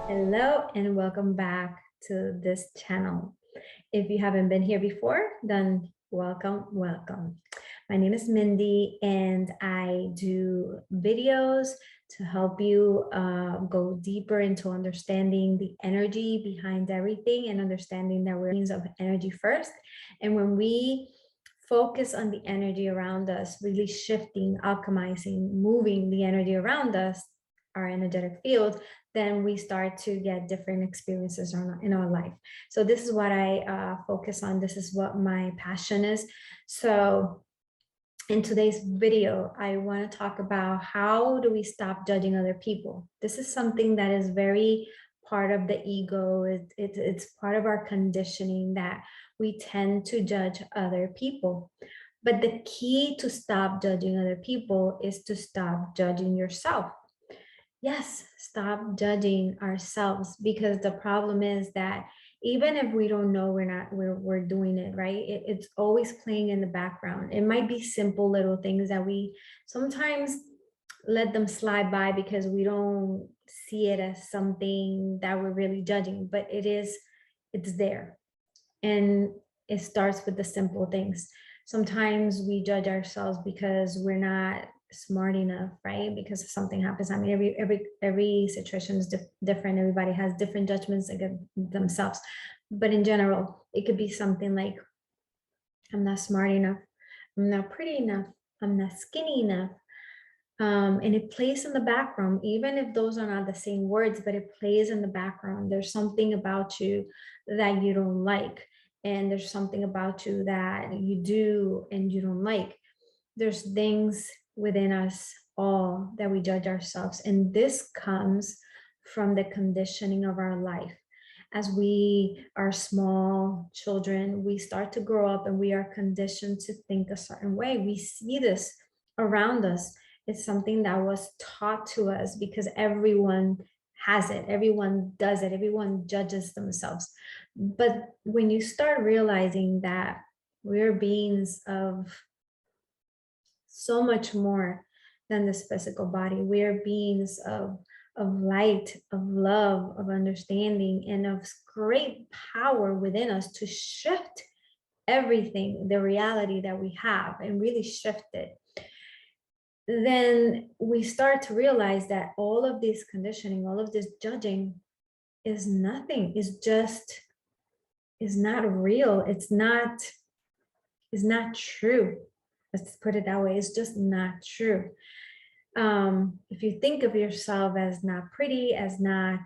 Hello and welcome back to this channel. If you haven't been here before, then welcome. My name is Mindy and I do videos to help you go deeper into understanding the energy behind everything and understanding that we're beings of energy first. And when we focus on the energy around us, really shifting, alchemizing, moving the energy around us, our energetic field, then we start to get different experiences in our life. So this is what I focus on. This is what my passion is. So in today's video, I want to talk about how do we stop judging other people. This is something that is very part of the ego. It's part of our conditioning that we tend to judge other people. But the key to stop judging other people is to stop judging yourself. Yes, stop judging ourselves, because the problem is that even if we don't know we're doing it right, it's always playing in the background. It might be simple little things that we sometimes let them slide by because we don't see it as something that we're really judging, but it's there. And it starts with the simple things. Sometimes we judge ourselves because we're not smart enough, right? Because if something happens, I mean, every situation is different. Everybody has different judgments against themselves. But in general, it could be something like, I'm not smart enough, I'm not pretty enough, I'm not skinny enough. And it plays in the background, even if those are not the same words, but it plays in the background. There's something about you that you don't like, and there's something about you that you do and you don't like. There's things within us all that we judge ourselves, and this comes from the conditioning of our life. As we are small children, we start to grow up and we are conditioned to think a certain way. We see this around us. It's something that was taught to us because everyone has it, everyone does it, everyone judges themselves. But when you start realizing that we're beings of so much more than this physical body, we are beings of light, of love, of understanding, and of great power within us to shift everything, the reality that we have, and really shift it. Then we start to realize that all of this conditioning, all of this judging is nothing, is not real. It's not true. Let's put it that way. It's just not true. If you think of yourself as not pretty, as not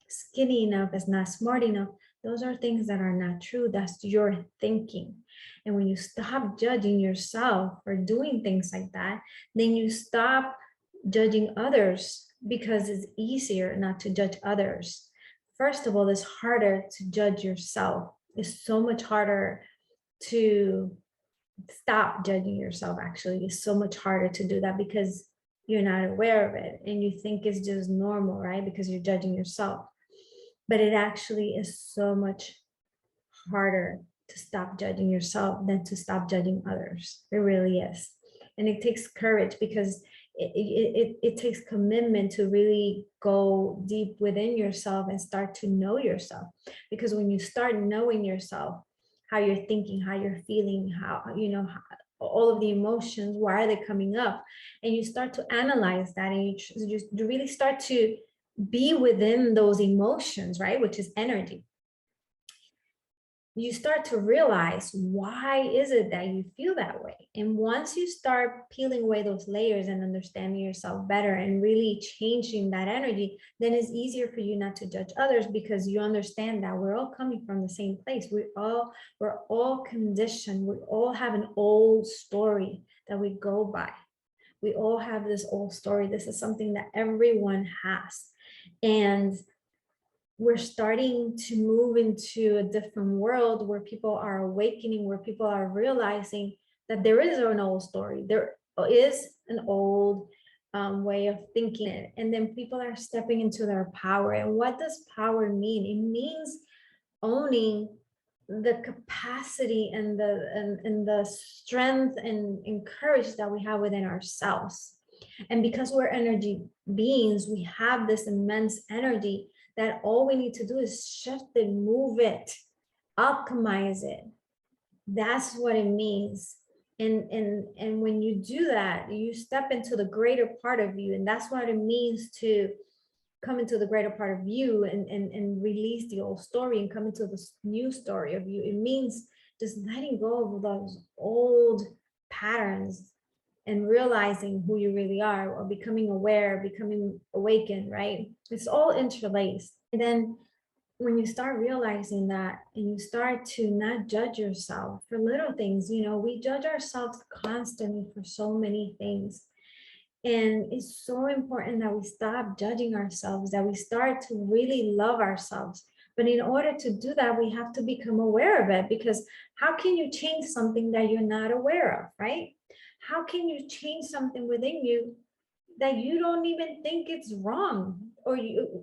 skinny enough, as not smart enough, those are things that are not true. That's your thinking. And when you stop judging yourself for doing things like that, then you stop judging others, because it's easier not to judge others. First of all, it's harder to judge yourself. It's so much harder to stop judging yourself. Actually, it's so much harder to do that because you're not aware of it and you think it's just normal, right? Because you're judging yourself. But it actually is so much harder to stop judging yourself than to stop judging others. It really is. And it takes courage, because it takes commitment to really go deep within yourself and start to know yourself. Because when you start knowing yourself, how you're thinking, how you're feeling, how, all of the emotions, why are they coming up? And you start to analyze that, and you really start to be within those emotions, right? Which is energy. You start to realize, why is it that you feel that way? And once you start peeling away those layers and understanding yourself better and really changing that energy, then it's easier for you not to judge others, because you understand that we're all coming from the same place. We're all conditioned. We all have an old story that we go by. We all have this old story. This is something that everyone has. And we're starting to move into a different world where people are awakening, where people are realizing that there is an old story, there is an old way of thinking, and then people are stepping into their power. And what does power mean? It means owning the capacity and the strength and courage that we have within ourselves. And because we're energy beings, we have this immense energy that all we need to do is shift it, move it, optimize it. That's what it means. And when you do that, you step into the greater part of you. And that's what it means to come into the greater part of you and release the old story and come into this new story of you. It means just letting go of those old patterns and realizing who you really are, or becoming aware, becoming awakened, right? It's all interlaced. And then when you start realizing that and you start to not judge yourself for little things, we judge ourselves constantly for so many things. And it's so important that we stop judging ourselves, that we start to really love ourselves. But in order to do that, we have to become aware of it, because how can you change something that you're not aware of, right? How can you change something within you that you don't even think it's wrong? Or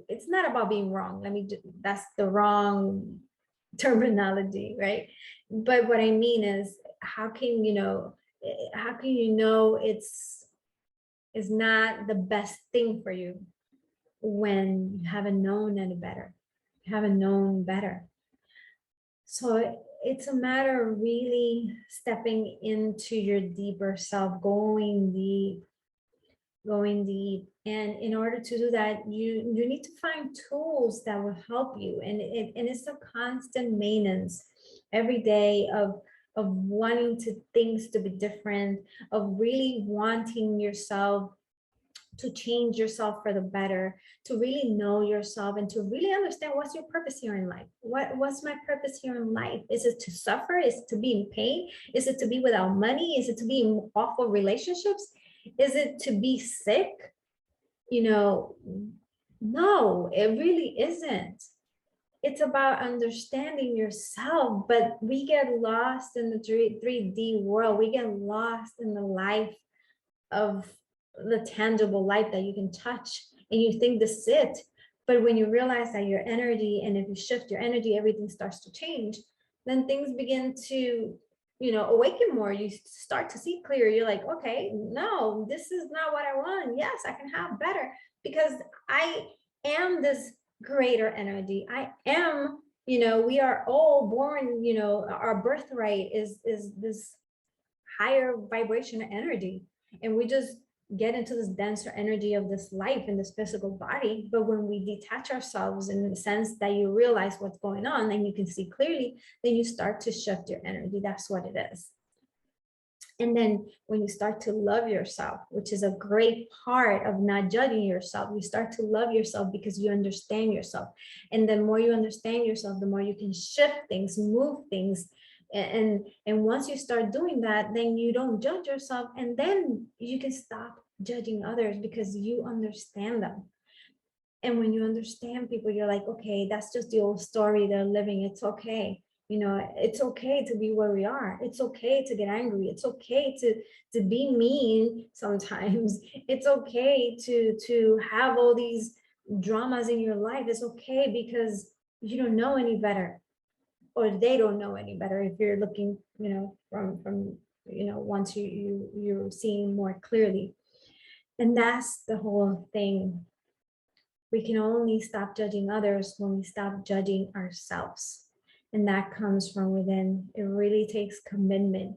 it's not about being wrong. That's the wrong terminology, right? But what I mean is, how can you know it's not the best thing for you when you haven't known any better, you haven't known better. So it's a matter of really stepping into your deeper self, going deep. And in order to do that, you need to find tools that will help you. And it's a constant maintenance every day of wanting things to be different, of really wanting yourself to change yourself for the better, to really know yourself and to really understand what's your purpose here in life. What's my purpose here in life? Is it to suffer? Is it to be in pain? Is it to be without money? Is it to be in awful relationships? Is it to be sick? No, it really isn't. It's about understanding yourself, but we get lost in the 3D world. We get lost in the life of the tangible life that you can touch, and you think this is it. But when you realize that your energy, and if you shift your energy, everything starts to change, then things begin to awaken more. You start to see clear. You're like, okay, no, this is not what I want. Yes, I can have better, because I am this greater energy. I am, we are all born, our birthright is this higher vibration energy, and we just get into this denser energy of this life in this physical body. But when we detach ourselves, in the sense that you realize what's going on and you can see clearly, then you start to shift your energy. That's what it is. And then when you start to love yourself, which is a great part of not judging yourself, you start to love yourself because you understand yourself. And the more you understand yourself, the more you can shift things, move things. And once you start doing that, then you don't judge yourself, and then you can stop judging others because you understand them. And when you understand people, you're like, okay, that's just the old story they're living. It's okay. It's okay to be where we are. It's okay to get angry. It's okay to be mean sometimes. It's okay to have all these dramas in your life. It's okay, because you don't know any better, or they don't know any better. If you're looking, from once you're seeing more clearly. And that's the whole thing. We can only stop judging others when we stop judging ourselves. And that comes from within. It really takes commitment.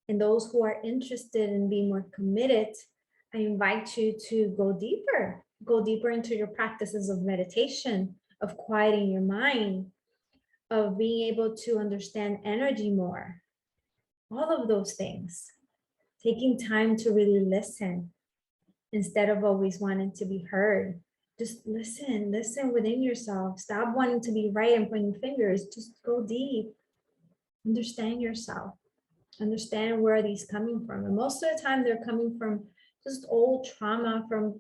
And those who are interested in being more committed, I invite you to go deeper into your practices of meditation, of quieting your mind, of being able to understand energy more. All of those things. Taking time to really listen instead of always wanting to be heard. Just listen within yourself. Stop wanting to be right and pointing fingers. Just go deep. Understand yourself. Understand where are these coming from. And most of the time they're coming from just old trauma from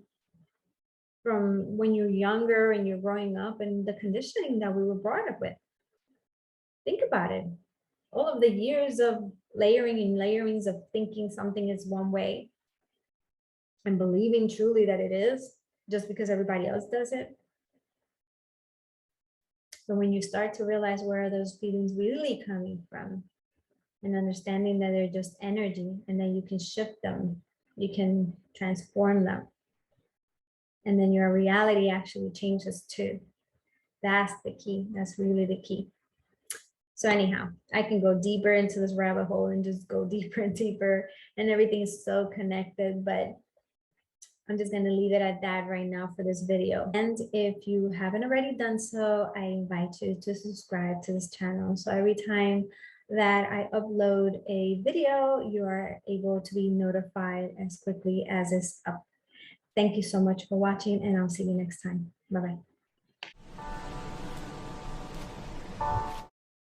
when you're younger and you're growing up, and the conditioning that we were brought up with. Think about it. All of the years of layering and layerings of thinking something is one way and believing truly that it is, just because everybody else does it. But when you start to realize where are those feelings really coming from, and understanding that they're just energy, and then you can shift them, you can transform them. And then your reality actually changes too. That's the key. That's really the key. So anyhow, I can go deeper into this rabbit hole and just go deeper and deeper, and everything is so connected, but I'm just going to leave it at that right now for this video. And if you haven't already done so, I invite you to subscribe to this channel. So every time that I upload a video, you are able to be notified as quickly as it's up. Thank you so much for watching, and I'll see you next time. Bye-bye.